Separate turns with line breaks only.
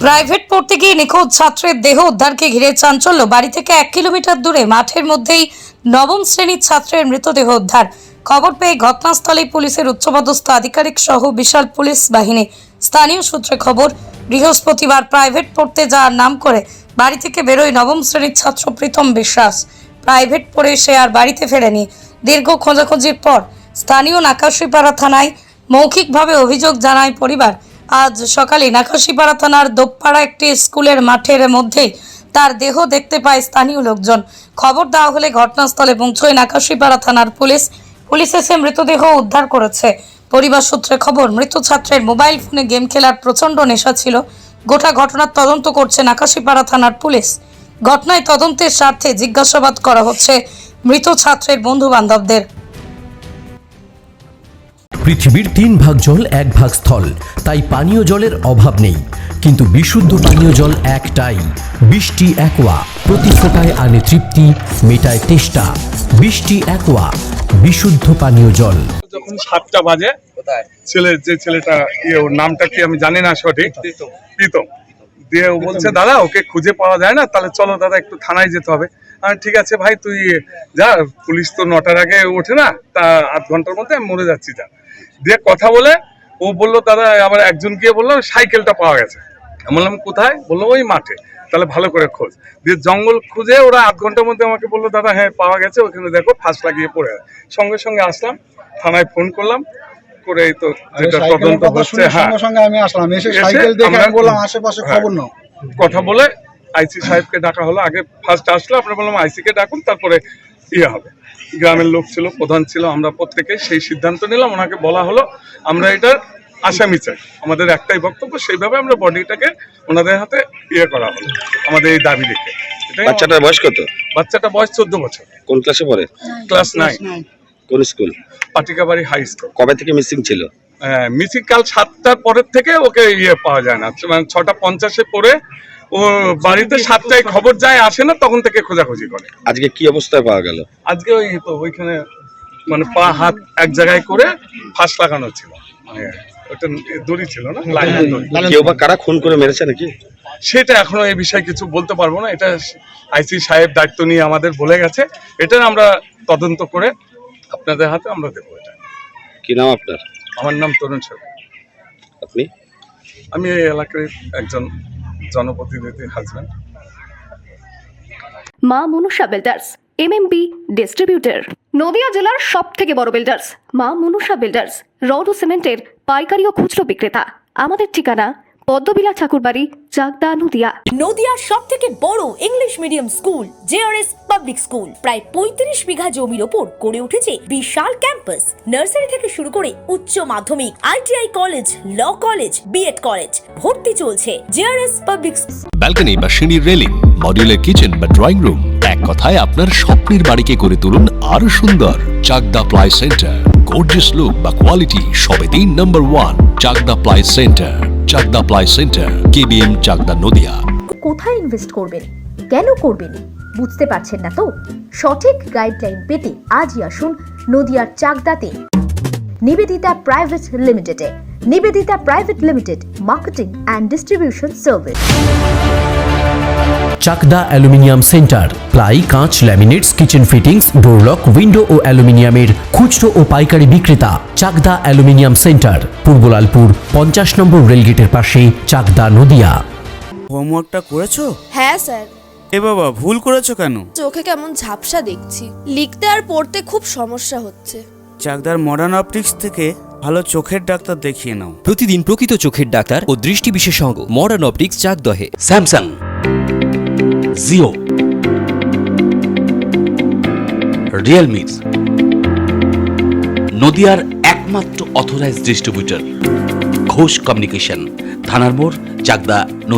Private পড়তে গিয়ে নিখোঁজ ছাত্রের দেহ উদ্ধারকে ঘিরে চাঞ্চল্য। বাড়ি থেকে 1 কিলোমিটার দূরে মাঠের মধ্যেই নবম শ্রেণীর ছাত্রের মৃতদেহ উদ্ধার। খবর পেয়ে ঘটনাস্থলে পুলিশের উচ্চপদস্থ আধিকারিক সহ বিশাল পুলিশ বাহিনী। স্থানীয় সূত্রে খবর, বৃহস্পতিবার প্রাইভেট পড়তে যাওয়ার নাম করে বাড়ি থেকে বেরোয় নবম শ্রেণীর ছাত্র প্রীতম বিশ্বাস। প্রাইভেট পড়ে সে আর বাড়িতে ফেরেনি। দীর্ঘ খোঁজাখুঁজির পর স্থানীয় নাকাশিপাড়া থানায় মৌখিকভাবে অভিযোগ জানায় পরিবার। আজ সকালে নাকাশিপাড়া থানার দোপপাড়া একটি স্কুলের মাঠের মধ্যেই তার দেহ দেখতে পায় স্থানীয় লোকজন। খবর দেওয়া হলে ঘটনাস্থলে পৌঁছয় নাকাশিপাড়া থানার পুলিশ এসে মৃতদেহ উদ্ধার করেছে। পরিবার সূত্রে খবর, মৃত ছাত্রের মোবাইল ফোনে গেম খেলার প্রচণ্ড নেশা ছিল। গোটা ঘটনার তদন্ত করছে নাকাশিপাড়া থানার পুলিশ। ঘটনায় তদন্তের স্বার্থে জিজ্ঞাসাবাদ করা হচ্ছে মৃত ছাত্রের বন্ধু বান্ধবদের।
পৃথিবীর 3 ভাগ জল 1 ভাগ স্থল, তাই পানীয় জলের অভাব নেই। কিন্তু বিশুদ্ধ পানীয় জল একটাই, বৃষ্টি অ্যাকোয়া। প্রতি ফোঁটায় আনে তৃপ্তি, মেটায় তেষ্টা। বৃষ্টি অ্যাকোয়া, বিশুদ্ধ পানীয় জল।
যখন 7টা বাজে, ছেলেটা ওর নামটা কি আমি জানি না সঠিক, প্রীতম দিয়ে ও বলছে, দাদা ওকে খুঁজে পাওয়া যায় না, তাহলে চলো দাদা একটু থানায় যেতে হবে। ঠিক আছে ভাই, তুই যা, পুলিশ তো 9টার আগে ওঠে না, তা আধ ঘন্টার মধ্যে আমি মরে যাচ্ছি, যা। দিয়ে কথা বলে ও বললো, দাদা আবার একজন গিয়ে বললো সাইকেলটা পাওয়া গেছে। আমি বললাম কোথায়? বললো ওই মাঠে। তাহলে ভালো করে খোঁজ। দিয়ে জঙ্গল খুঁজে ওরা আধ ঘন্টার মধ্যে আমাকে বললো, দাদা হ্যাঁ পাওয়া গেছে, ওখানে দেখো ফাঁস লাগিয়ে পড়ে আছে। সঙ্গে সঙ্গে আসলাম, থানায় ফোন করলাম, করে এই তো যেটা তদন্ত হচ্ছে। হ্যাঁ,
সঙ্গে আমি আসলাম, এসে সাইকেল দেখে আমি বললাম আশেপাশে খবর নাও।
কথা বলে আইসি সাহেবকে ডাকা হলো। আগে ফার্স্ট আসলো, আমরা বললাম আইসি কে ডাকুন, তারপরে হবে। গ্রামের লোক ছিল, প্রধান ছিল, আমরা প্রত্যেকেই সেই সিদ্ধান্ত নিলাম। ওনাকে বলা হলো আমরা এটা আসামি চাই, আমাদের একটাই বক্তব্য, সেইভাবে আমরা বডিটাকে ওনাদের হাতে করা হলো, আমাদের এই দাবি রেখে।
বাচ্চাটার বয়স কত?
বাচ্চাটা বয়স 14 বছর।
কোন ক্লাসে পড়ে?
ক্লাস 9।
কোন স্কুল?
Patikabari high school.
কবে থেকে মিসিং ছিল?
মিসিং কাল 7টার পরের থেকে ওকে পাওয়া যায় না, মানে 6:50 পরে ও বাড়িতে 7টায় খবর যায়, আসে না, তখন থেকে খোঁজাখুঁজি করে।
আজকে কি অবস্থায় পাওয়া গেল?
আজকে ওই তো ওইখানে মানে পা হাত এক জায়গায় করে ফাঁস লাগানো ছিল, মানে ওটা দড়ি ছিল না, লাইনের দড়ি।
কেউ বা কারা খুন করে মেরেছে নাকি?
সেটা এখনো এই বিষয়ে কিছু বলতে পারবো না। এটা আইসি সাহেব দায়িত্ব নিয়ে আমাদের বলে গেছে, এটা আমরা তদন্ত করে আপনাদের হাতে আমরা দেবো। এটা
কি নাম আপনার?
আমার নাম তরুণ সরকার।
আপনি?
আমি এই এলাকার একজন জনপ্রতিনিধি হাজবেন্ড।
মা Manusha builders, MMB distributor, Nadia জেলার সবথেকে বড় বিল্ডার্স। মা মনুষা বিল্ডার্স রড ও সিমেন্টের পাইকারি ও খুচরো বিক্রেতা। আমাদের ঠিকানা পদ্মবিলা ঠাকুরবাড়ি, চাকদা, নদিয়া।
নদিয়ার সবথেকে বড় English medium school JRS public school প্রায় 35 বিঘা জমির ওপর গড়ে উঠেছে বিশাল ক্যাম্পাস। নার্সারি থেকে শুরু করে উচ্চ মাধ্যমিক, ITI college, law college, BEd college ভর্তি চলছে জেআরএস পাবলিক।
ব্যালকনি বা সিঁড়ির রেলিং, মডিউলার কিচেন বা ড্রয়িং রুম, এক কথায় আপনার স্বপ্নের বাড়িকে করে তুলুন আরো সুন্দর। Chakdah ply centre, gorgeous look বা কোয়ালিটি সবে 3 নম্বর 1 Chakdah ply centre. Chakdah ply centre, KBM, Chakdah, Nadia.
কোথায় ইনভেস্ট করবেন, কেন করবেন বুঝতে পারছেন না তো? সঠিক গাইডলাইন পেতে আজই আসুন নদিয়ার চাকদাতে নিবেদিতা প্রাইভেট লিমিটেডে। Nivedita private limited, marketing and distribution service.
Chakdah aluminium centre, ply, কাঁচ, laminates, kitchen fittings, door lock, window ও অ্যালুমিনিয়ামের খুচরো ও পাইকারি বিক্রেতা। চাকদা অ্যালুমিনিয়াম সেন্টার, পূর্বলালপুর 50 নম্বর রেলগেটের পাশে, চাকদা, নদিয়া।
হোমওয়ার্কটা করেছো?
হ্যাঁ স্যার।
এ বাবা, ভুল করেছো কেন?
চোখে কেমন ঝাপসা দেখছি, লিখতে আর পড়তে খুব সমস্যা হচ্ছে।
চাকদার মডার্ন অপটিক্স থেকে ভালো চোখের ডাক্তার দেখিয়ে নাও।
প্রতিদিন প্রকৃত চোখের ডাক্তার ও দৃষ্টি বিশেষজ্ঞ মডার্ন অপটিক্স, চাকদহে।
স্যামসাং, জিও, রিয়েলমি, নদিয়ার একমাত্র অথরাইজড ডিস্ট্রিবিউটর ঘোষ কমিউনিকেশন, থানার মোড়, চাকদা।